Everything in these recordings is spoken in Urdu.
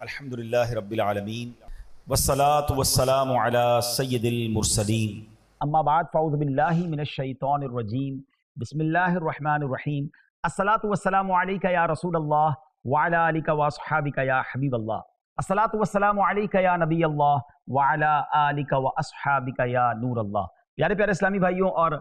الحمدللہ رب العالمین والصلاة والسلام علی سید المرسلین اما بعد فاعوذ باللہ من الشیطان الرجیم بسم اللہ الرحمن الرحیم الصلاة والسلام علیک یا رسول اللہ وعلی آلک واصحابک یا حبیب اللہ الصلاة والسلام علیک یا نبی اللہ وعلی آلک واصحابک یا نور اللہ۔ پیارے پیارے اسلامی بھائیوں اور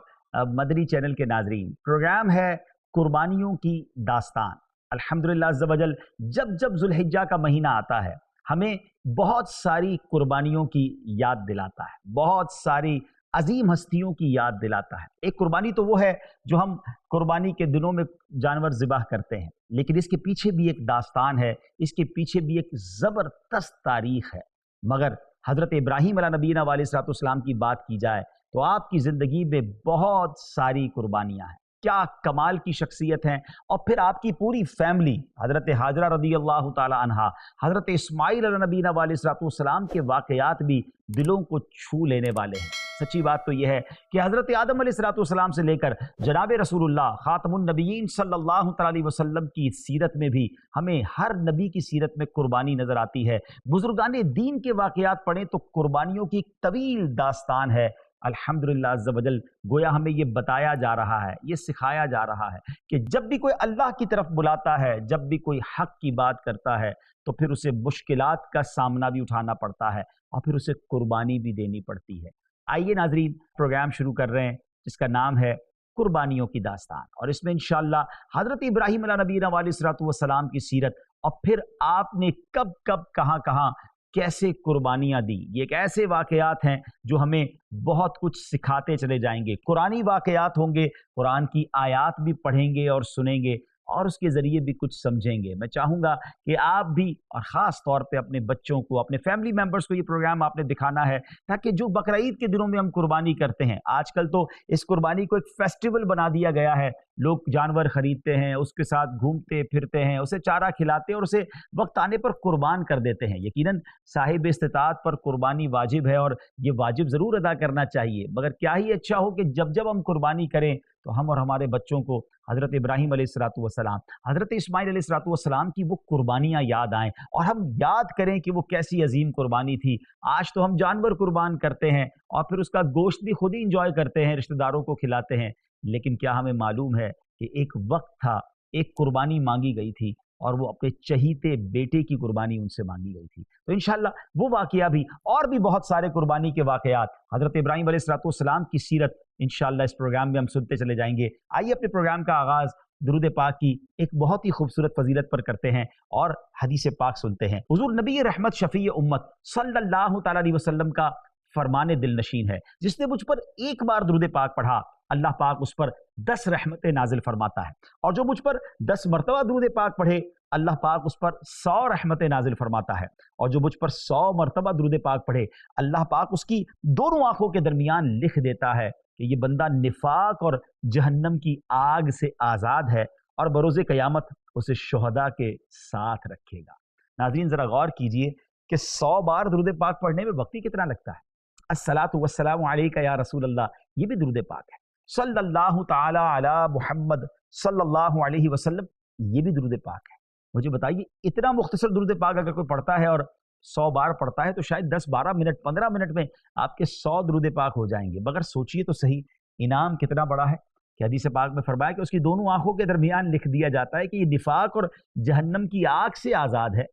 مدنی چینل کے ناظرین، پروگرام ہے قربانیوں کی داستان۔ الحمدللہ عز و جل جب ذو الحجہ کا مہینہ آتا ہے ہمیں بہت ساری قربانیوں کی یاد دلاتا ہے، بہت ساری عظیم ہستیوں کی یاد دلاتا ہے۔ ایک قربانی تو وہ ہے جو ہم قربانی کے دنوں میں جانور ذبح کرتے ہیں، لیکن اس کے پیچھے بھی ایک داستان ہے، اس کے پیچھے بھی ایک زبردست تاریخ ہے۔ مگر حضرت ابراہیم علیہ نبینا علیہ السلام کی بات کی جائے تو آپ کی زندگی میں بہت ساری قربانیاں ہیں، کیا کمال کی شخصیت ہیں۔ اور پھر آپ کی پوری فیملی، حضرت حاجرہ رضی اللہ تعالی عنہا، حضرت اسماعیل علیہ نبینا علیہ السلام کے واقعات بھی دلوں کو چھو لینے والے ہیں۔ سچی بات تو یہ ہے کہ حضرت آدم علیہ السلام سے لے کر جناب رسول اللہ خاتم النبیین صلی اللہ تعالی وسلم کی سیرت میں بھی ہمیں ہر نبی کی سیرت میں قربانی نظر آتی ہے۔ بزرگان دین کے واقعات پڑھیں تو قربانیوں کی ایک طویل داستان ہے۔ الحمدللہ عز و جل گویا ہمیں یہ بتایا جا رہا ہے، یہ سکھایا جا رہا ہے کہ جب بھی کوئی اللہ کی طرف بلاتا ہے، جب بھی کوئی حق کی بات کرتا ہے تو پھر اسے مشکلات کا سامنا بھی اٹھانا پڑتا ہے اور پھر اسے قربانی بھی دینی پڑتی ہے۔ آئیے ناظرین، پروگرام شروع کر رہے ہیں جس کا نام ہے قربانیوں کی داستان، اور اس میں انشاءاللہ حضرت ابراہیم علیہ نبینا علیہ السلام کی سیرت اور پھر آپ نے کب کہاں کیسے قربانیاں دی، یہ ایک ایسے واقعات ہیں جو ہمیں بہت کچھ سکھاتے چلے جائیں گے۔ قرآنی واقعات ہوں گے، قرآن کی آیات بھی پڑھیں گے اور سنیں گے اور اس کے ذریعے بھی کچھ سمجھیں گے۔ میں چاہوں گا کہ آپ بھی، اور خاص طور پہ اپنے بچوں کو، اپنے فیملی ممبرز کو یہ پروگرام آپ نے دکھانا ہے، تاکہ جو بقرعید کے دنوں میں ہم قربانی کرتے ہیں، آج کل تو اس قربانی کو ایک فیسٹیول بنا دیا گیا ہے، لوگ جانور خریدتے ہیں، اس کے ساتھ گھومتے پھرتے ہیں، اسے چارہ کھلاتے ہیں اور اسے وقت آنے پر قربان کر دیتے ہیں۔ یقیناً صاحب استطاعت پر قربانی واجب ہے اور یہ واجب ضرور ادا کرنا چاہیے، مگر کیا ہی اچھا ہو کہ جب ہم قربانی کریں تو ہم اور ہمارے بچوں کو حضرت ابراہیم علیہ السلام، حضرت اسماعیل علیہ السلام کی وہ قربانیاں یاد آئیں اور ہم یاد کریں کہ وہ کیسی عظیم قربانی تھی۔ آج تو ہم جانور قربان کرتے ہیں اور پھر اس کا گوشت بھی خود ہی انجوائے کرتے ہیں، رشتہ داروں کو کھلاتے ہیں، لیکن کیا ہمیں معلوم ہے کہ ایک وقت تھا، ایک قربانی مانگی گئی تھی اور وہ اپنے چہیتے بیٹے کی قربانی ان سے مانگی گئی تھی۔ تو انشاءاللہ وہ واقعہ بھی اور بھی بہت سارے قربانی کے واقعات، حضرت ابراہیم علیہ السلام کی سیرت انشاءاللہ اس پروگرام میں ہم سنتے چلے جائیں گے۔ آئیے اپنے پروگرام کا آغاز درود پاک کی ایک بہت ہی خوبصورت فضیلت پر کرتے ہیں اور حدیث پاک سنتے ہیں۔ حضور نبی رحمت شفیع امت صلی اللہ تعالی علیہ وسلم کا فرمان دل نشین ہے، جس نے مجھ پر ایک بار درود پاک پڑھا اللہ پاک اس پر 10 رحمتیں نازل فرماتا ہے، اور جو مجھ پر 10 مرتبہ درود پاک پڑھے اللہ پاک اس پر 100 رحمتیں نازل فرماتا ہے، اور جو مجھ پر 100 مرتبہ درود پاک پڑھے اللہ پاک اس کی دونوں آنکھوں کے درمیان لکھ دیتا ہے کہ یہ بندہ نفاق اور جہنم کی آگ سے آزاد ہے اور بروز قیامت اسے شہداء کے ساتھ رکھے گا۔ ناظرین ذرا غور کیجئے کہ 100 بار درود پاک پڑھنے میں وقت ہی کتنا لگتا ہے۔ الصلاۃ والسلام علیک یا رسول اللہ، یہ بھی درود پاک ہے۔ صلی اللہ تعالی علی محمد صلی اللہ علیہ وسلم، یہ بھی درود پاک ہے۔ مجھے بتائیے اتنا مختصر درود پاک اگر کوئی پڑھتا ہے اور 100 بار پڑھتا ہے تو شاید 10-12 منٹ 15 منٹ میں آپ کے 100 درود پاک ہو جائیں گے، مگر سوچئے تو صحیح انعام کتنا بڑا ہے کہ حدیث پاک میں فرمایا کہ اس کی دونوں آنکھوں کے درمیان لکھ دیا جاتا ہے کہ یہ نفاق اور جہنم کی آگ سے آزاد ہے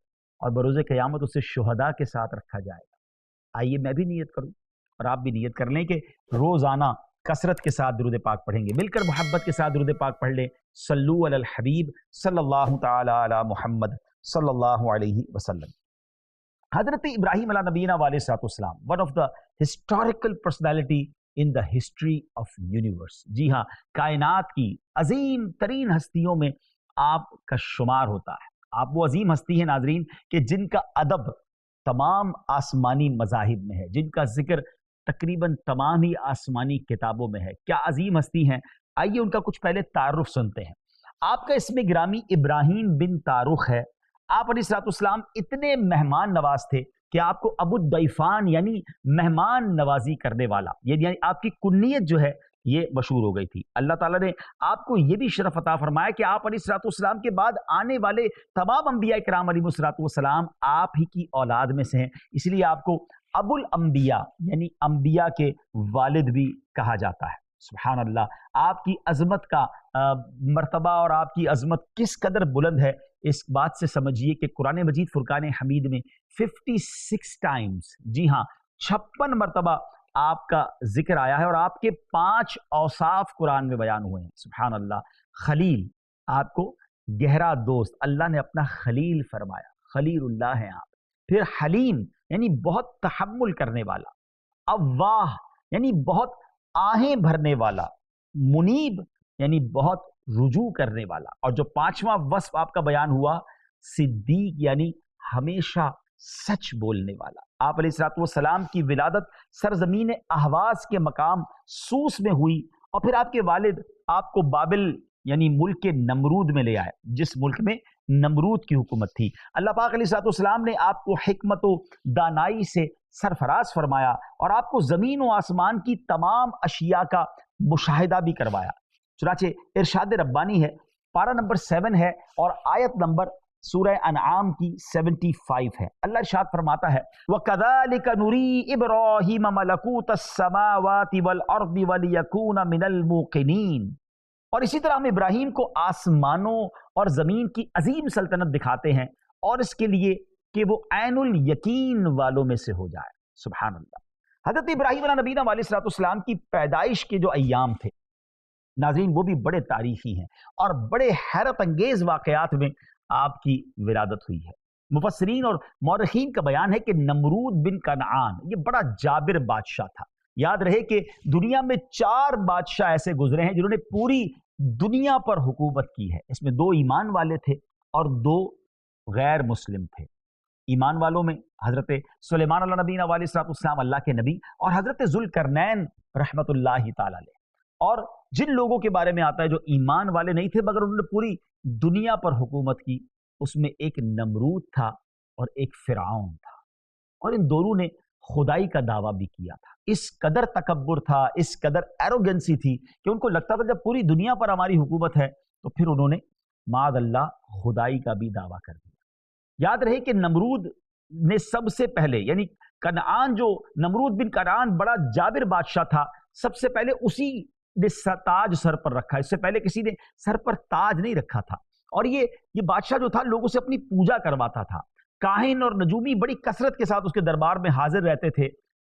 اور بروز قیامت اسے شہداء کے ساتھ رکھا جائے گا۔ آئیے میں بھی نیت کروں اور آپ بھی نیت کر لیں کہ روزانہ کثرت کے ساتھ درود پاک پڑھیں گے، مل کر محبت کے ساتھ درود پاک پڑھ لیں۔ صلو علی الحبیب صلی اللہ تعالی علی محمد صلی اللہ علیہ وسلم۔ حضرت ابراہیم علیہ نبینا علیہ السلام، one of the historical personality in the history of universe, جی ہاں، کائنات کی عظیم ترین ہستیوں میں آپ کا شمار ہوتا ہے۔ آپ وہ عظیم ہستی ہیں ناظرین کہ جن کا ادب تمام آسمانی مذاہب میں ہے، جن کا ذکر تقریباً تمام ہی آسمانی کتابوں میں ہے۔ کیا عظیم ہستی ہیں، آئیے ان کا کچھ پہلے تعارف سنتے ہیں۔ آپ کا اسم گرامی ابراہیم بن تارخ ہے۔ آپ علیہ السلام اتنے مہمان نواز تھے کہ آپ کو ابو الضیفان یعنی مہمان نوازی کرنے والا، یعنی آپ کی کنیت جو ہے یہ مشہور ہو گئی تھی۔ اللہ تعالیٰ نے آپ کو یہ بھی شرف عطا فرمایا کہ آپ علیہ الصلوۃ والسلام کے بعد آنے والے تمام انبیاء کرام علیہ الصلوۃ والسلام آپ ہی کی اولاد میں سے ہیں، اس لیے آپ کو ابو الانبیاء یعنی انبیاء کے والد بھی کہا جاتا ہے۔ سبحان اللہ، آپ کی عظمت کا مرتبہ اور آپ کی عظمت کس قدر بلند ہے اس بات سے سمجھیے کہ قرآن مجید فرقان حمید میں 56 ٹائمز، جی ہاں 56 مرتبہ آپ کا ذکر آیا ہے، اور آپ کے 5 اوصاف قرآن میں بیان ہوئے ہیں۔ سبحان اللہ، خلیل، آپ کو گہرا دوست، اللہ نے اپنا خلیل فرمایا، خلیل اللہ ہیں آپ۔ پھر حلیم یعنی بہت تحمل کرنے والا، اواہ یعنی بہت آہیں بھرنے والا، منیب یعنی بہت رجوع کرنے والا، اور جو 5واں وصف آپ کا بیان ہوا صدیق یعنی ہمیشہ سچ بولنے والا۔ آپ علیہ الصلوۃ والسلام کی ولادت سرزمین اہواز کے مقام سوس میں ہوئی، اور پھر آپ کے والد آپ کو بابل یعنی ملک کے نمرود میں لے آئے، جس ملک میں نمرود کی حکومت تھی۔ اللہ پاک علیہ الصلوۃ والسلام نے آپ کو حکمت و دانائی سے سرفراز فرمایا، اور آپ کو زمین و آسمان کی تمام اشیاء کا مشاہدہ بھی کروایا۔ چنانچہ ارشاد ربانی ہے، پارہ نمبر 7 ہے اور آیت نمبر سورہ انعام کی 75 ہے۔ اللہ ارشاد فرماتا ہے وَكَذَلِكَ نُرِي إِبْرَاهِيمَ مَلَكُوتَ السَّمَاوَاتِ وَالْأَرْضِ وَلِيَكُونَ مِنَ الْمُوقِنِينَ، اور اسی طرح ہم ابراہیم کو آسمانوں اور زمین کی عظیم سلطنت دکھاتے ہیں، اور اس کے لیے کہ وہ عین الیقین والوں میں سے ہو جائے۔ سبحان اللہ۔ حضرت ابراہیم علیہ نبینا علیہ الصلوۃ والسلام کی پیدائش کے جو ایام تھے ناظرین، وہ بھی بڑے تاریخی ہیں اور بڑے حیرت انگیز واقعات میں آپ کی ولادت ہوئی ہے۔ مفسرین اور مورخین کا بیان ہے کہ نمرود بن کنعان یہ بڑا جابر بادشاہ تھا۔ یاد رہے کہ دنیا میں 4 بادشاہ ایسے گزرے ہیں جنہوں نے پوری دنیا پر حکومت کی ہے، اس میں 2 ایمان والے تھے اور 2 غیر مسلم تھے۔ ایمان والوں میں حضرت سلیمان علیہ نبینا علیہ الصلوۃ والسلام اللہ کے نبی، اور حضرت ذوالقرنین رحمت اللہ تعالی علیہ۔ اور جن لوگوں کے بارے میں آتا ہے جو ایمان والے نہیں تھے مگر انہوں نے پوری دنیا پر حکومت کی، اس میں ایک نمرود تھا اور ایک فرعون تھا، اور ان دونوں نے خدائی کا دعویٰ بھی کیا تھا۔ اس قدر تکبر تھا، اس قدر ایروگنسی تھی کہ ان کو لگتا تھا جب پوری دنیا پر ہماری حکومت ہے تو پھر انہوں نے معاذ اللہ خدائی کا بھی دعویٰ کر دیا۔ یاد رہے کہ نمرود نے سب سے پہلے یعنی کنعان، جو نمرود بن کنعان بڑا جابر بادشاہ تھا، سب سے پہلے اسی نے تاج سر پر رکھا، اس سے پہلے کسی نے سر پر تاج نہیں رکھا تھا۔ اور یہ بادشاہ جو تھا لوگوں سے اپنی پوجا کرواتا تھا، کاہن اور نجومی بڑی کثرت کے ساتھ اس کے دربار میں حاضر رہتے تھے۔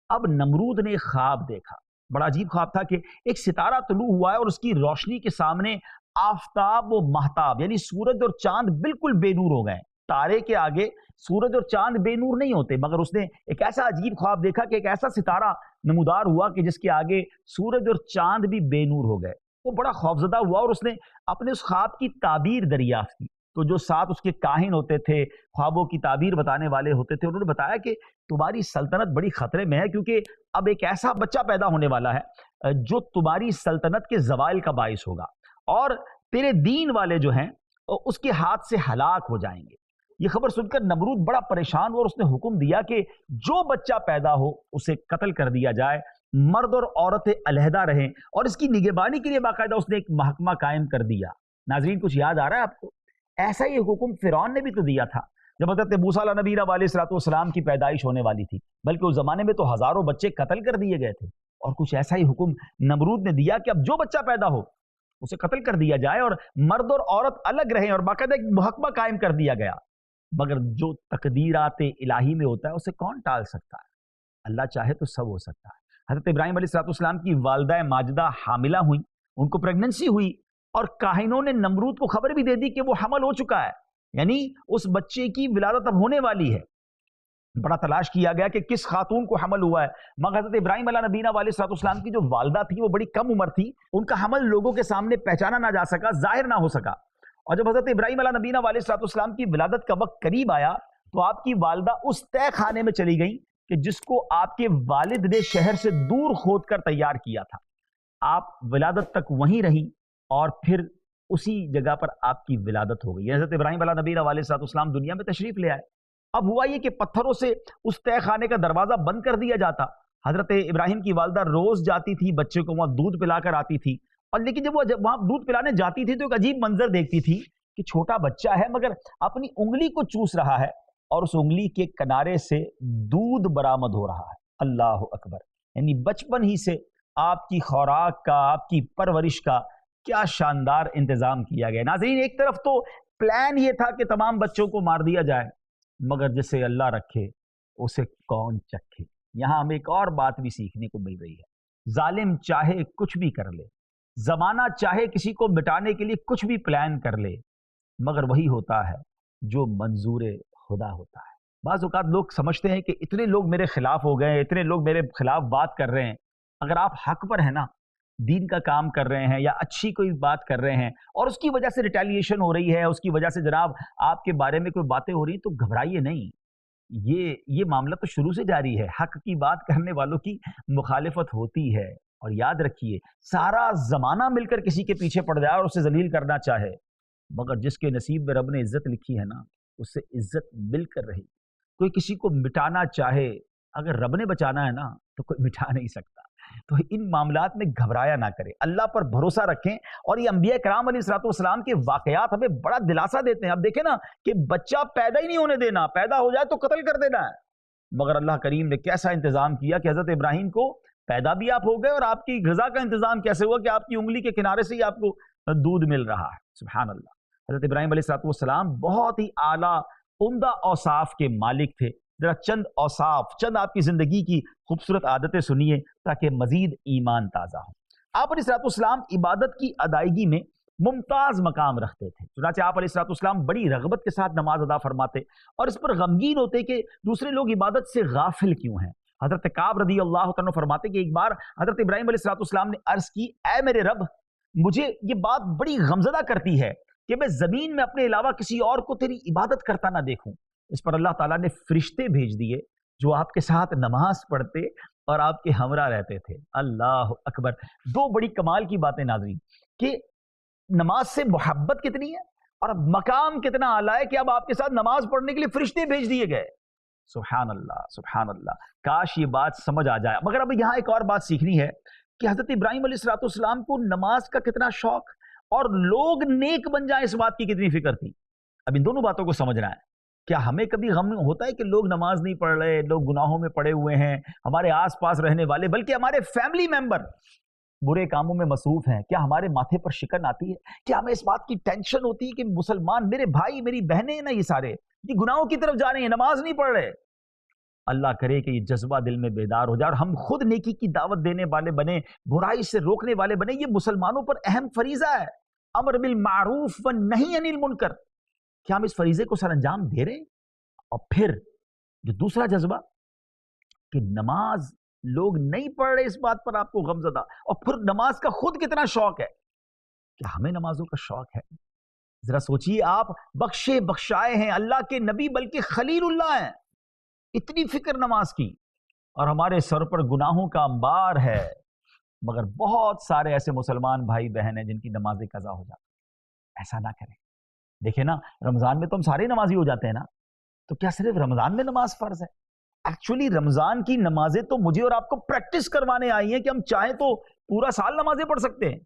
اب نمرود نے خواب دیکھا، بڑا عجیب خواب تھا کہ ایک ستارہ طلوع ہوا ہے اور اس کی روشنی کے سامنے آفتاب و مہتاب یعنی سورج اور چاند بالکل بے نور ہو گئے۔ تارے کے آگے سورج اور چاند بے نور نہیں ہوتے، مگر اس نے ایک ایسا عجیب خواب دیکھا کہ ایک ایسا ستارہ نمودار ہوا کہ جس کے آگے سورج اور چاند بھی بے نور ہو گئے۔ وہ بڑا خوفزدہ ہوا اور اس نے اپنے اس خواب کی تعبیر دریافت کی۔ تو جو ساتھ اس کے کاہن ہوتے تھے، خوابوں کی تعبیر بتانے والے ہوتے تھے، انہوں نے بتایا کہ تمہاری سلطنت بڑی خطرے میں ہے، کیونکہ اب ایک ایسا بچہ پیدا ہونے والا ہے جو تمہاری سلطنت کے زوال کا باعث ہوگا، اور تیرے دین والے جو ہیں اس کے ہاتھ سے ہلاک ہو جائیں گے۔ یہ خبر سن کر نمرود بڑا پریشان ہوا اور اس نے حکم دیا کہ جو بچہ پیدا ہو اسے قتل کر دیا جائے، مرد اور عورتیں علیحدہ رہیں، اور اس کی نگہبانی کے لیے باقاعدہ اس نے ایک محکمہ قائم کر دیا۔ ناظرین کچھ یاد آ رہا ہے آپ کو؟ ایسا ہی حکم فرعون نے بھی تو دیا تھا جب حضرت موسیٰ علیہ نبینا علیہ الصلوۃ والسلام کی پیدائش ہونے والی تھی، بلکہ اس زمانے میں تو ہزاروں بچے قتل کر دیے گئے تھے، اور کچھ ایسا ہی حکم نمرود نے دیا کہ اب جو بچہ پیدا ہو اسے قتل کر دیا جائے اور مرد اور عورت الگ رہیں، اور باقاعدہ ایک محکمہ قائم کر دیا گیا۔ مگر جو تقدیرات الہی میں ہوتا ہے اسے کون ٹال سکتا ہے؟ اللہ چاہے تو سب ہو سکتا ہے۔ حضرت ابراہیم علیہ الصلوۃ والسلام کی والدہ ماجدہ حاملہ ہوئیں، ان کو پریگننسی ہوئی، اور کاہنوں نے نمرود کو خبر بھی دے دی کہ وہ حمل ہو چکا ہے، یعنی اس بچے کی ولادت اب ہونے والی ہے۔ بڑا تلاش کیا گیا کہ کس خاتون کو حمل ہوا ہے، مگر حضرت ابراہیم علیہ نبینا علیہ الصلوۃ والسلام کی جو والدہ تھی وہ بڑی کم عمر تھی، ان کا حمل لوگوں کے سامنے پہچانا نہ جا سکا، ظاہر نہ ہو سکا۔ اور جب حضرت ابراہیم علیہ نبینا علیہ الصلوۃ والسلام کی ولادت کا وقت قریب آیا تو آپ کی والدہ اس طے خانے میں چلی گئیں کہ جس کو آپ کے والد نے شہر سے دور کھود کر تیار کیا تھا۔ آپ ولادت تک وہیں رہیں اور پھر اسی جگہ پر آپ کی ولادت ہو گئی۔ حضرت ابراہیم علیہ نبینا علیہ الصلوۃ والسلام دنیا میں تشریف لے آئے۔ اب ہوا یہ کہ پتھروں سے اس طے خانے کا دروازہ بند کر دیا جاتا، حضرت ابراہیم کی والدہ روز جاتی تھی بچے کو وہاں دودھ پلا کر آتی تھی، اور لیکن جب وہ وہاں دودھ پلانے جاتی تھی تو ایک عجیب منظر دیکھتی تھی کہ چھوٹا بچہ ہے مگر اپنی انگلی کو چوس رہا ہے اور اس انگلی کے کنارے سے دودھ برآمد ہو رہا ہے۔ اللہ اکبر! یعنی بچپن ہی سے آپ کی خوراک کا، آپ کی پرورش کا کیا شاندار انتظام کیا گیا۔ ناظرین، ایک طرف تو پلان یہ تھا کہ تمام بچوں کو مار دیا جائے، مگر جسے اللہ رکھے اسے کون چکھے۔ یہاں ہمیں ایک اور بات بھی سیکھنے کو مل رہی ہے، ظالم چاہے کچھ بھی کر لے، زمانہ چاہے کسی کو مٹانے کے لیے کچھ بھی پلان کر لے، مگر وہی ہوتا ہے جو منظور خدا ہوتا ہے۔ بعض اوقات لوگ سمجھتے ہیں کہ اتنے لوگ میرے خلاف ہو گئے، اتنے لوگ میرے خلاف بات کر رہے ہیں، اگر آپ حق پر ہیں نا، دین کا کام کر رہے ہیں یا اچھی کوئی بات کر رہے ہیں اور اس کی وجہ سے ریٹیلیشن ہو رہی ہے، اس کی وجہ سے جناب آپ کے بارے میں کوئی باتیں ہو رہی ہیں، تو گھبرائیے نہیں۔ یہ معاملہ تو شروع سے جاری ہے، حق کی بات کرنے والوں کی مخالفت ہوتی ہے، اور یاد رکھیے سارا زمانہ مل کر کسی کے پیچھے پڑ جائے اور اسے ذلیل کرنا چاہے، مگر جس کے نصیب میں رب نے عزت لکھی ہے نا، اس سے عزت مل کر رہی۔ کوئی کسی کو مٹانا چاہے، اگر رب نے بچانا ہے نا تو کوئی مٹا نہیں سکتا۔ تو ان معاملات میں گھبرایا نہ کریں، اللہ پر بھروسہ رکھیں، اور یہ انبیاء کرام علیہ الصلوۃ والسلام کے واقعات ہمیں بڑا دلاسا دیتے ہیں۔ اب دیکھیں نا کہ بچہ پیدا ہی نہیں ہونے دینا، پیدا ہو جائے تو قتل کر دینا ہے، مگر اللہ کریم نے کیسا انتظام کیا کہ حضرت ابراہیم کو پیدا بھی آپ ہو گئے، اور آپ کی غذا کا انتظام کیسے ہوا کہ آپ کی انگلی کے کنارے سے ہی آپ کو دودھ مل رہا ہے۔ سبحان اللہ! حضرت ابراہیم علیہ الصلوۃ والسلام بہت ہی اعلیٰ عمدہ اوصاف کے مالک تھے۔ ذرا چند اوصاف، چند آپ کی زندگی کی خوبصورت عادتیں سنیے تاکہ مزید ایمان تازہ ہو۔ آپ علیہ الصلوۃ والسلام عبادت کی ادائیگی میں ممتاز مقام رکھتے تھے، چنانچہ آپ علیہ الصلوۃ والسلام بڑی رغبت کے ساتھ نماز ادا فرماتے اور اس پر غمگین ہوتے کہ دوسرے لوگ عبادت سے غافل کیوں ہیں۔ حضرت کعب رضی اللہ عنہ فرماتے کہ ایک بار حضرت ابراہیم علیہ الصلوۃ والسلام نے عرض کی، اے میرے رب، مجھے یہ بات بڑی غمزدہ کرتی ہے کہ میں زمین میں اپنے علاوہ کسی اور کو تیری عبادت کرتا نہ دیکھوں۔ اس پر اللہ تعالیٰ نے فرشتے بھیج دیے جو آپ کے ساتھ نماز پڑھتے اور آپ کے ہمراہ رہتے تھے۔ اللہ اکبر! دو بڑی کمال کی باتیں ناظرین، کہ نماز سے محبت کتنی ہے اور مقام کتنا اعلیٰ ہے کہ اب آپ کے ساتھ نماز پڑھنے کے لیے فرشتے بھیج دیے گئے۔ سبحان اللہ، سبحان اللہ! کاش یہ بات سمجھ آ جائے۔ مگر اب یہاں ایک اور بات سیکھنی ہے کہ حضرت ابراہیم علیہ الصلوۃ والسلام کو نماز کا کتنا شوق اور لوگ نیک بن جائیں اس بات کی کتنی فکر تھی۔ اب ان دونوں باتوں کو سمجھنا ہے۔ کیا ہمیں کبھی غم ہوتا ہے کہ لوگ نماز نہیں پڑھ رہے، لوگ گناہوں میں پڑے ہوئے ہیں، ہمارے آس پاس رہنے والے بلکہ ہمارے فیملی ممبر برے کاموں میں مصروف ہیں؟ کیا ہمارے ماتھے پر شکن آتی ہے؟ کیا ہمیں اس بات کی ٹینشن ہوتی ہے کہ مسلمان میرے بھائی میری بہنیں نا، یہ سارے یہ گناہوں کی طرف جا رہے ہیں، نماز نہیں پڑھ رہے؟ اللہ کرے کہ یہ جذبہ دل میں بیدار ہو جائے اور ہم خود نیکی کی دعوت دینے والے بنے، برائی سے روکنے والے بنے۔ یہ مسلمانوں پر اہم فریضہ ہے، امر بالمعروف و نہی عن المنکر۔ کیا ہم اس فریضے کو سر انجام دے رہے ہیں؟ اور پھر جو دوسرا جذبہ کہ نماز لوگ نہیں پڑھ رہے، اس بات پر آپ کو غمزدہ، اور پھر نماز کا خود کتنا شوق ہے۔ کیا ہمیں نمازوں کا شوق ہے؟ ذرا سوچئے، آپ بخشے بخشائے ہیں، اللہ کے نبی بلکہ خلیل اللہ ہیں، اتنی فکر نماز کی، اور ہمارے سر پر گناہوں کا انبار ہے۔ مگر بہت سارے ایسے مسلمان بھائی بہن ہیں جن کی نمازیں قضا ہو جاتی۔ ایسا نہ کریں۔ دیکھیں نا، رمضان میں تو ہم سارے نمازی ہو جاتے ہیں نا، تو کیا صرف رمضان میں نماز فرض ہے؟ ایکچولی رمضان کی نمازیں تو مجھے اور آپ کو پریکٹس کروانے آئی ہیں کہ ہم چاہیں تو پورا سال نمازیں پڑھ سکتے ہیں۔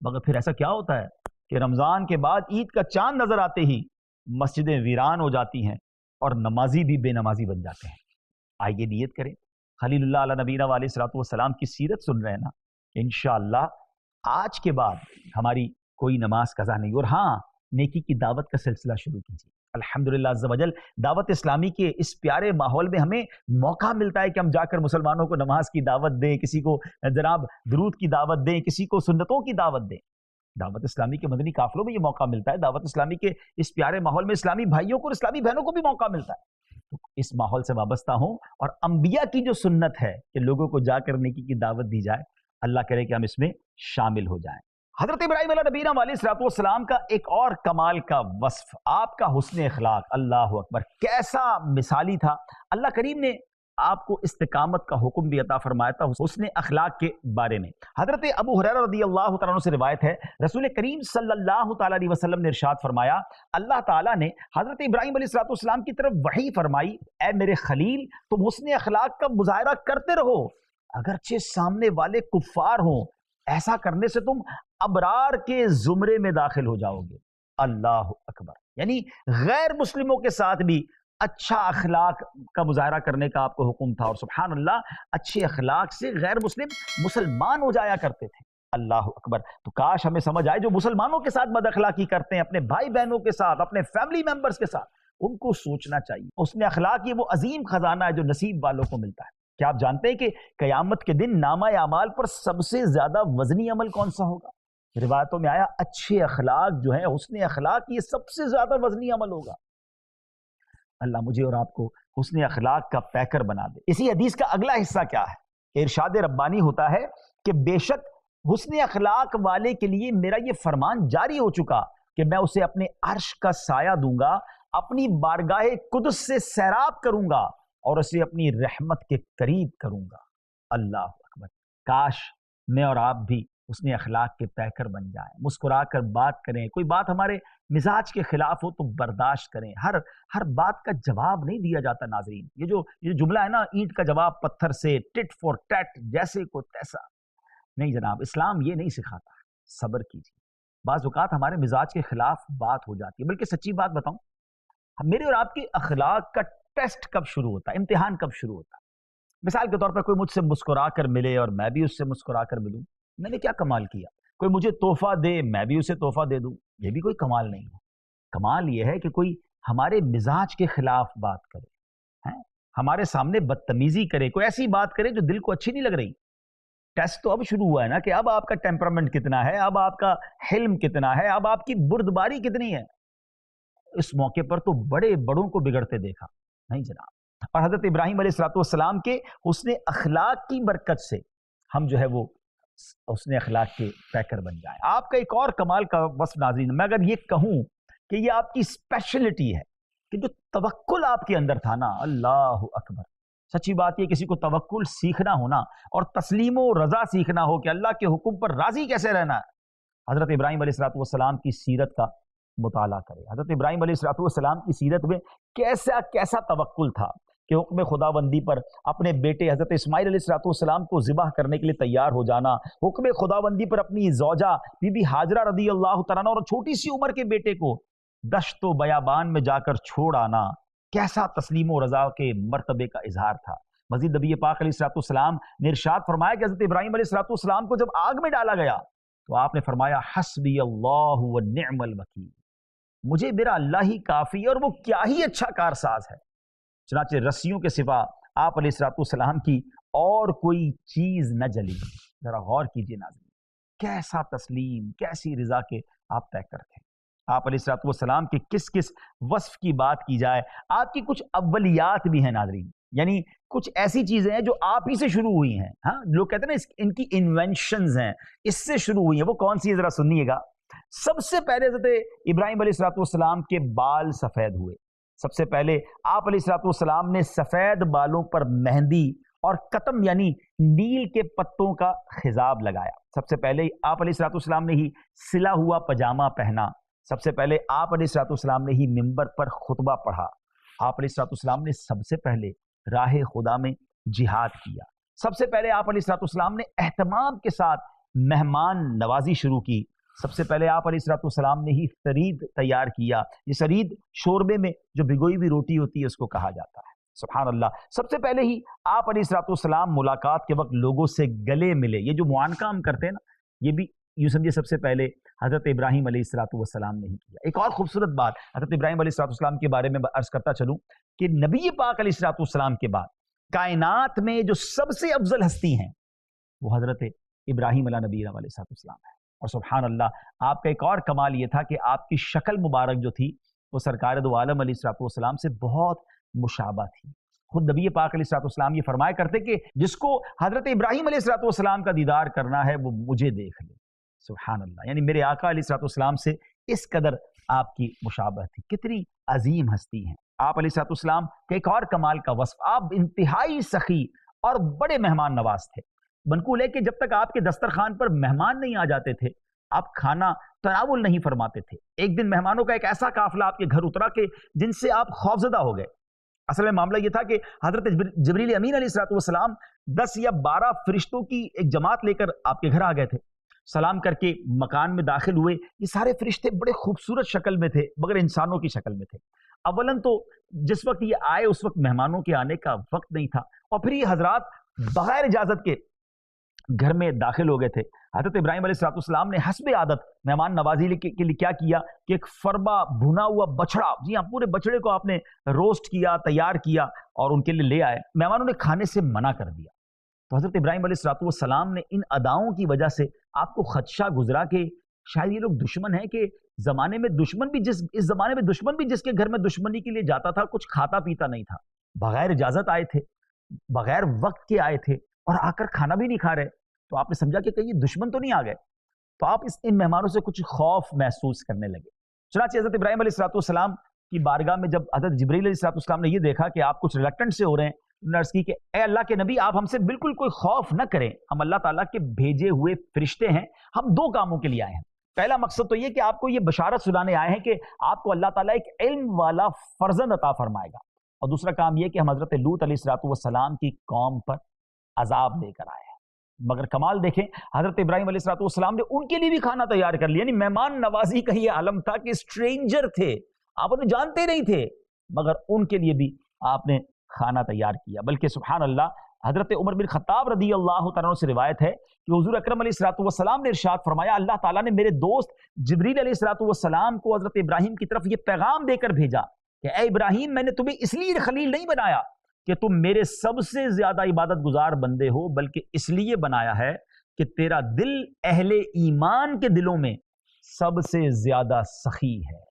مگر پھر ایسا کیا ہوتا ہے کہ رمضان کے بعد عید کا چاند نظر آتے ہی مسجدیں ویران ہو جاتی ہیں اور نمازی بھی بے نمازی بن جاتے ہیں۔ آئیے نیت کریں، خلیل اللہ علیہ نبینا علیہ الصلوۃ والسلام کی سیرت سن رہے ہیں نا، انشاءاللہ آج کے بعد ہماری کوئی نماز قضا نہیں۔ اور ہاں، نیکی کی دعوت کا سلسلہ شروع کیجیے۔ الحمدللہ عز و جل دعوت اسلامی کے اس پیارے ماحول میں ہمیں موقع ملتا ہے کہ ہم جا کر مسلمانوں کو نماز کی دعوت دیں، کسی کو جناب درود کی دعوت دیں، کسی کو سنتوں کی دعوت دیں۔ دعوت اسلامی کے مدنی قافلوں میں یہ موقع ملتا ہے، دعوت اسلامی کے اس پیارے ماحول میں اسلامی بھائیوں کو اور اسلامی بہنوں کو بھی موقع ملتا ہے۔ تو اس ماحول سے وابستہ ہوں، اور انبیاء کی جو سنت ہے کہ لوگوں کو جا کر نیکی کی دعوت دی جائے، اللہ کرے کہ ہم اس میں شامل ہو جائیں۔ حضرت ابراہیم علیہ نبینا علیہ الصلوۃ والسلام کا ایک اور کمال کا وصف، آپ کا حسن اخلاق۔ اللہ اکبر! کیسا مثالی تھا۔ اللہ کریم نے آپ کو استقامت کا حکم بھی عطا فرمایا تھا حسن اخلاق کے بارے میں۔ حضرت ابو ہریرہ رضی اللہ تعالیٰ عنہ سے روایت ہے، رسول کریم صلی اللہ تعالیٰ علیہ وسلم نے ارشاد فرمایا، اللہ تعالیٰ نے حضرت ابراہیم علیہ السلام کی طرف وحی فرمائی، اے میرے خلیل، تم حسن اخلاق کا مظاہرہ کرتے رہو اگرچہ سامنے والے کفار ہوں، ایسا کرنے سے تم ابرار کے زمرے میں داخل ہو جاؤ گے۔ اللہ اکبر، یعنی غیر مسلموں کے ساتھ بھی اچھا اخلاق کا مظاہرہ کرنے کا آپ کو حکم تھا، اور سبحان اللہ اچھے اخلاق سے غیر مسلم مسلمان ہو جایا کرتے تھے۔ اللہ اکبر، تو کاش ہمیں سمجھ آئے جو مسلمانوں کے ساتھ بد اخلاقی کرتے ہیں، اپنے بھائی بہنوں کے ساتھ، اپنے فیملی ممبرز کے ساتھ، ان کو سوچنا چاہیے حسن اخلاق یہ وہ عظیم خزانہ ہے جو نصیب والوں کو ملتا ہے۔ کیا آپ جانتے ہیں کہ قیامت کے دن نامہ اعمال پر سب سے زیادہ وزنی عمل کون سا ہوگا؟ روایتوں میں آیا اچھے اخلاق جو ہے، حسن اخلاق یہ سب سے زیادہ وزنی عمل ہوگا۔ اللہ مجھے اور آپ کو حسن اخلاق کا پیکر بنا دے۔ اسی حدیث کا اگلا حصہ کیا ہے؟ ارشاد ربانی ہوتا ہے کہ بے شک حسن اخلاق والے کے لیے میرا یہ فرمان جاری ہو چکا کہ میں اسے اپنے عرش کا سایہ دوں گا، اپنی بارگاہ قدس سے سیراب کروں گا اور اسے اپنی رحمت کے قریب کروں گا۔ اللہ اکبر، کاش میں اور آپ بھی حسن اخلاق کے پیکر بن جائیں، مسکرا کر بات کریں، کوئی بات ہمارے مزاج کے خلاف ہو تو برداشت کریں، ہر بات کا جواب نہیں دیا جاتا ناظرین۔ یہ جملہ ہے نا، اینٹ کا جواب پتھر سے، ٹٹ فور ٹیٹ، جیسے کو تیسا، نہیں جناب، اسلام یہ نہیں سکھاتا۔ صبر کیجیے، بعض اوقات ہمارے مزاج کے خلاف بات ہو جاتی ہے۔ بلکہ سچی بات بتاؤں، میرے اور آپ کے اخلاق کا ٹیسٹ کب شروع ہوتا ہے، امتحان کب شروع ہوتا ہے؟ مثال کے طور پر کوئی مجھ سے مسکرا کر ملے اور میں بھی اس سے مسکرا کر ملوں، میں نے کیا کمال کیا؟ کوئی مجھے تحفہ دے، میں بھی اسے تحفہ دے دوں، یہ بھی کوئی کمال نہیں ہے۔ کمال یہ ہے کہ کوئی ہمارے مزاج کے خلاف بات کرے، ہمارے سامنے بدتمیزی کرے، کوئی ایسی بات کرے جو دل کو اچھی نہیں لگ رہی۔ ٹیسٹ تو اب شروع ہوا ہے نا، کہ اب آپ کا ٹیمپرامنٹ کتنا ہے، اب آپ کا حلم کتنا ہے، اب آپ کی بردباری کتنی ہے۔ اس موقع پر تو بڑے بڑوں کو بگڑتے دیکھا نہیں جناب۔ اور حضرت ابراہیم علیہ السلام کے حسن اخلاق کی برکت سے ہم جو ہے وہ حسن اخلاق کے پیکر بن جائیں۔ آپ کا ایک اور کمال کا وصف ناظرین، میں اگر یہ کہوں کہ یہ آپ کی اسپیشلٹی ہے کہ جو توکل آپ کے اندر تھا نا، اللہ اکبر، سچی بات یہ کسی کو توکل سیکھنا ہونا اور تسلیم و رضا سیکھنا ہو کہ اللہ کے حکم پر راضی کیسے رہنا ہے، حضرت ابراہیم علیہ السلام کی سیرت کا مطالعہ کرے۔ حضرت ابراہیم علیہ السلام کی سیرت میں کیسا توکل تھا کہ حکم خداوندی پر اپنے بیٹے حضرت اسماعیل علیہ السلام کو ذبح کرنے کے لیے تیار ہو جانا، حکم خداوندی پر اپنی زوجہ بی بی ہاجرہ رضی اللہ تعالیٰ عنہ اور چھوٹی سی عمر کے بیٹے کو دشت و بیابان میں جا کر چھوڑ آنا، کیسا تسلیم و رضا کے مرتبے کا اظہار تھا۔ مزید نبی پاک علیہ السلام نے ارشاد فرمایا کہ حضرت ابراہیم علیہ السلام کو جب آگ میں ڈالا گیا تو آپ نے فرمایا حسبی اللہ و نعم الوکیل، مجھے میرا اللہ ہی کافی ہے اور وہ کیا ہی اچھا کارساز ہے۔ چنانچہ رسیوں کے سوا آپ علیہ السلام کی اور کوئی چیز نہ جلی۔ ذرا غور کیجئے ناظرین، کیسا تسلیم، کیسی رضا کے آپ پیکر تھے۔ آپ علیہ السلام کے کس وصف کی بات کی جائے، آپ کی کچھ اولیات بھی ہیں ناظرین، یعنی کچھ ایسی چیزیں ہیں جو آپ ہی سے شروع ہوئی ہیں۔ ہاں، لوگ کہتے ہیں نا ان کی انوینشنز ہیں، اس سے شروع ہوئی ہیں۔ وہ کون سی ہے ذرا سنیے گا۔ سب سے پہلے حضرت ابراہیم علیہ السلام کے بال سفید ہوئے۔ سب سے پہلے آپ علیہ السلام نے سفید بالوں پر مہندی اور قطم یعنی نیل کے پتوں کا خضاب لگایا۔ سب سے پہلے آپ علیہ السلام نے ہی سلا ہوا پجامہ پہنا۔ سب سے پہلے آپ علیہ السلام نے ہی منبر پر خطبہ پڑھا۔ آپ علیہ السلام نے سب سے پہلے راہ خدا میں جہاد کیا۔ سب سے پہلے آپ علیہ السلام نے اہتمام کے ساتھ مہمان نوازی شروع کی۔ سب سے پہلے آپ علیہ السلام نے ہی سرید تیار کیا۔ یہ سرید شوربے میں جو بھگوئی ہوئی روٹی ہوتی ہے اس کو کہا جاتا ہے۔ سبحان اللہ۔ سب سے پہلے ہی آپ علیہ السلام ملاقات کے وقت لوگوں سے گلے ملے۔ یہ جو معانقہ ہم کرتے ہیں نا، یہ بھی یوں سمجھے سب سے پہلے حضرت ابراہیم علیہ السلام نے ہی کیا۔ ایک اور خوبصورت بات حضرت ابراہیم علیہ السلام کے بارے میں عرض کرتا چلوں کہ نبی پاک علیہ السلام کے بعد کائنات میں جو سب سے افضل ہستی ہیں وہ حضرت ابراہیم علیہ نبی علیہ السلام ہے۔ اور سبحان اللہ، آپ کا ایک اور کمال یہ تھا کہ آپ کی شکل مبارک جو تھی وہ سرکار دو عالم علیہ السلام سے بہت مشابہ تھی۔ خود نبی پاک علیہ السلام یہ فرمایا کرتے کہ جس کو حضرت ابراہیم علیہ السلام کا دیدار کرنا ہے وہ مجھے دیکھ لے۔ سبحان اللہ، یعنی میرے آقا علیہ السلام سے اس قدر آپ کی مشابہ تھی۔ کتنی عظیم ہستی ہیں آپ علیہ السلام کا ایک اور کمال کا وصف، آپ انتہائی سخی اور بڑے مہمان نواز تھے۔ منقول ہے کہ جب تک آپ کے دسترخوان پر مہمان نہیں آ جاتے تھے آپ کھانا تناول نہیں فرماتے تھے۔ ایک دن مہمانوں کا ایک ایسا قافلہ آپ کے گھر اترا کہ جن سے آپ خوفزدہ ہو گئے۔ اصل میں معاملہ یہ تھا کہ حضرت جبریل امین علیہ السلام 10 یا 12 فرشتوں کی ایک جماعت لے کر آپ کے گھر آ گئے تھے. سلام کر کے مکان میں داخل ہوئے. یہ سارے فرشتے بڑے خوبصورت شکل میں تھے مگر انسانوں کی شکل میں تھے. اولاً تو جس وقت یہ آئے اس وقت مہمانوں کے آنے کا وقت نہیں تھا، اور پھر یہ حضرات بغیر اجازت کے گھر میں داخل ہو گئے تھے. حضرت ابراہیم علیہ السلام نے حسب عادت مہمان نوازی کے لیے کیا کیا کہ ایک فربا بھنا ہوا بچڑا، جی ہاں پورے بچڑے کو آپ نے روسٹ کیا، تیار کیا اور ان کے لیے لے آئے. مہمانوں نے کھانے سے منع کر دیا. تو حضرت ابراہیم علیہ السلام نے ان اداؤں کی وجہ سے آپ کو خدشہ گزرا کہ شاید یہ لوگ دشمن ہیں، کہ زمانے میں دشمن بھی اس زمانے میں دشمن بھی جس کے گھر میں دشمنی کے لیے جاتا تھا کچھ کھاتا پیتا نہیں تھا. بغیر اجازت آئے تھے، بغیر وقت کے آئے تھے اور آ کر کھانا بھی نہیں کھا رہے. تو آپ نے سمجھا کہ کہیں دشمن تو نہیں آ گئے. تو آپ ان مہمانوں سے کچھ خوف محسوس کرنے لگے. چنانچہ حضرت ابراہیم علیہ السلام کی بارگاہ میں جب حضرت جبریل علیہ السلام نے یہ دیکھا کہ آپ کچھ ریلکٹنٹ سے ہو رہے ہیں، انہوں نے عرض کی کہ اے اللہ کے نبی، آپ ہم سے بالکل کوئی خوف نہ کریں، ہم اللہ تعالیٰ کے بھیجے ہوئے فرشتے ہیں، ہم 2 کاموں کے لیے آئے ہیں. پہلا مقصد تو یہ کہ آپ کو یہ بشارت سنانے آئے ہیں کہ آپ کو اللہ تعالیٰ ایک علم والا فرزند عطا فرمائے گا، اور دوسرا کام یہ کہ ہم حضرت لوط علیہ السلام کی قوم پر عذاب لے کر آئے ہیں. مگر کمال دیکھیں، حضرت ابراہیم علیہ السلام نے ان کے لیے بھی کھانا تیار کر لیا. یعنی مہمان نوازی کا یہ عالم تھا کہ اسٹرینجر تھے، آپ انہیں جانتے نہیں تھے، مگر ان کے لیے بھی آپ نے کھانا تیار کیا. بلکہ سبحان اللہ، حضرت عمر بن خطاب رضی اللہ تعالیٰ عنہ سے روایت ہے کہ حضور اکرم علیہ السلام نے ارشاد فرمایا، اللہ تعالیٰ نے میرے دوست جبریل علیہ السلام کو حضرت ابراہیم کی طرف یہ پیغام دے کر بھیجا کہ اے ابراہیم، میں نے تمہیں اس لیے خلیل نہیں بنایا کہ تم میرے سب سے زیادہ عبادت گزار بندے ہو، بلکہ اس لیے بنایا ہے کہ تیرا دل اہل ایمان کے دلوں میں سب سے زیادہ سخی ہے.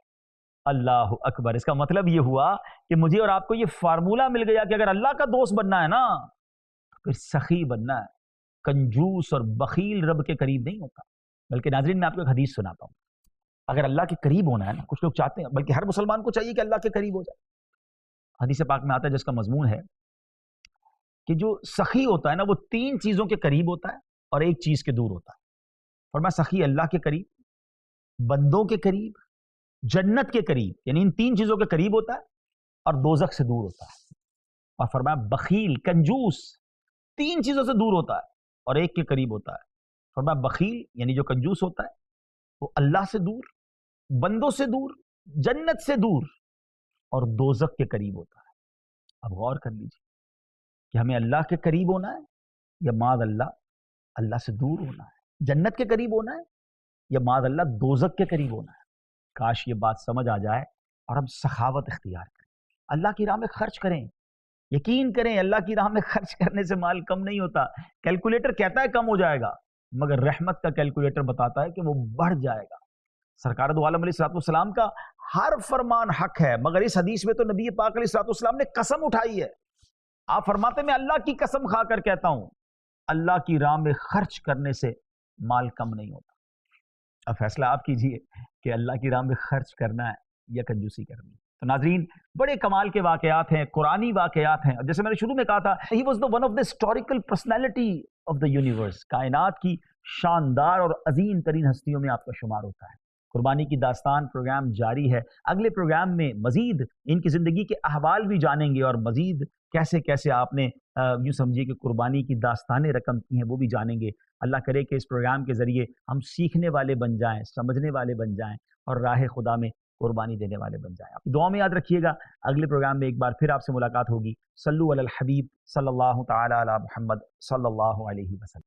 اللہ اکبر. اس کا مطلب یہ ہوا کہ مجھے اور آپ کو یہ فارمولہ مل گیا کہ اگر اللہ کا دوست بننا ہے نا تو پھر سخی بننا ہے. کنجوس اور بخیل رب کے قریب نہیں ہوتا. بلکہ ناظرین، میں آپ کو ایک حدیث سناتا ہوں. اگر اللہ کے قریب ہونا ہے نا، کچھ لوگ چاہتے ہیں، بلکہ ہر مسلمان کو چاہیے کہ اللہ کے قریب ہو جائے. حدیث پاک میں آتا ہے جس کا مضمون ہے کہ جو سخی ہوتا ہے نا وہ 3 چیزوں کے قریب ہوتا ہے اور ایک چیز کے دور ہوتا ہے. فرمایا سخی اللہ کے قریب، بندوں کے قریب، جنت کے قریب، یعنی ان 3 چیزوں کے قریب ہوتا ہے اور دوزخ سے دور ہوتا ہے. اور فرمایا بخیل، کنجوس 3 چیزوں سے دور ہوتا ہے اور ایک کے قریب ہوتا ہے. فرمایا بخیل یعنی جو کنجوس ہوتا ہے وہ اللہ سے دور، بندوں سے دور، جنت سے دور اور دوزخ کے قریب ہوتا ہے. اب غور کر لیجیے کہ ہمیں اللہ کے قریب ہونا ہے یا معاذ اللہ سے دور ہونا ہے، جنت کے قریب ہونا ہے یا معاذ اللہ دوزخ کے قریب ہونا ہے. کاش یہ بات سمجھ آ جائے اور ہم سخاوت اختیار کریں، اللہ کی راہ میں خرچ کریں. یقین کریں اللہ کی راہ میں خرچ کرنے سے مال کم نہیں ہوتا. کیلکولیٹر کہتا ہے کم ہو جائے گا، مگر رحمت کا کیلکولیٹر بتاتا ہے کہ وہ بڑھ جائے گا. سرکار دو عالم علیہ السلام کا ہر فرمان حق ہے، مگر اس حدیث میں تو نبی پاک علیہ السلام نے قسم اٹھائی ہے. آپ فرماتے میں اللہ کی قسم کھا کر کہتا ہوں، اللہ کی راہ میں خرچ کرنے سے مال کم نہیں ہوتا. اب فیصلہ آپ کیجئے کہ اللہ کی راہ میں خرچ کرنا ہے یا کنجوسی کرنی ہے. تو ناظرین، بڑے کمال کے واقعات ہیں، قرآنی واقعات ہیں. جیسے میں نے شروع میں کہا تھا، he was the one of the historical personality of the universe. کائنات کی شاندار اور عظیم ترین ہستیوں میں آپ کا شمار ہوتا ہے. قربانی کی داستان پروگرام جاری ہے. اگلے پروگرام میں مزید ان کی زندگی کے احوال بھی جانیں گے اور مزید کیسے کیسے آپ نے یوں سمجھیے کہ قربانی کی داستانیں رقم کی ہیں وہ بھی جانیں گے. اللہ کرے کہ اس پروگرام کے ذریعے ہم سیکھنے والے بن جائیں، سمجھنے والے بن جائیں اور راہ خدا میں قربانی دینے والے بن جائیں. آپ دعا میں یاد رکھیے گا. اگلے پروگرام میں ایک بار پھر آپ سے ملاقات ہوگی. صلو علی الحبیب صلی اللہ تعالی علی محمد صلی اللہ علیہ وسلم.